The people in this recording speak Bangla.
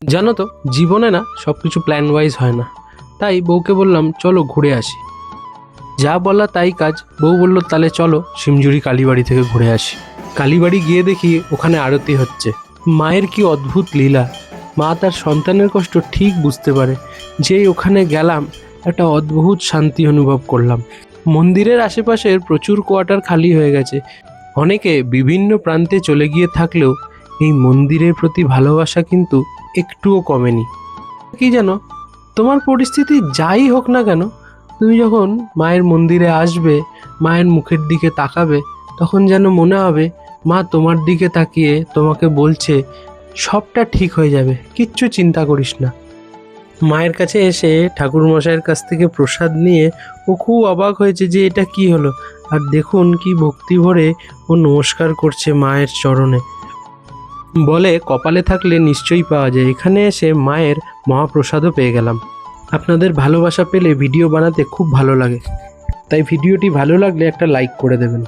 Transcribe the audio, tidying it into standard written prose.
জানো তো, জীবনে না সব কিছু প্ল্যান ওয়াইজ হয় না। তাই বউকে বললাম চলো ঘুরে আসি। যা বলা তাই কাজ। বউ বলল তাহলে চলো শিমজুরি কালীবাড়ি থেকে ঘুরে আসি। কালীবাড়ি গিয়ে দেখি ওখানে আরতি হচ্ছে। মায়ের কি অদ্ভুত লীলা! মা তার সন্তানের কষ্ট ঠিক বুঝতে পারে। যেই ওখানে গেলাম, একটা অদ্ভুত শান্তি অনুভব করলাম। মন্দিরের আশেপাশের প্রচুর কোয়ার্টার খালি হয়ে গেছে। অনেকে বিভিন্ন প্রান্তে চলে গিয়ে থাকলেও এই মন্দিরের প্রতি ভালোবাসা কিন্তু একটুও কমেনি। কি জানো, তোমার পরিস্থিতি যাই হোক না কেন, তুমি যখন মায়ের মন্দিরে আসবে, মায়ের মুখের দিকে তাকাবে, তখন যেন মনে হবে মা তোমার দিকে তাকিয়ে তোমাকে বলছে সবটা ঠিক হয়ে যাবে, কিচ্ছু চিন্তা করিস না। মায়ের কাছে এসে ঠাকুরমশাইয়ের কাছ থেকে প্রসাদ নিয়ে ও খুব অবাক হয়েছে যে এটা কি হলো। আর দেখুন কি ভক্তি ভরে ও নমস্কার করছে মায়ের চরণে। বলে কপালে থাকলে নিশ্চয়ই পাওয়া যায়। এখানে এসে মায়ের মহাপ্রসাদও পেয়ে গেলাম। আপনাদের ভালোবাসা পেলে ভিডিও বানাতে খুব ভালো লাগে, তাই ভিডিওটি ভালো লাগলে একটা লাইক করে দেবেন।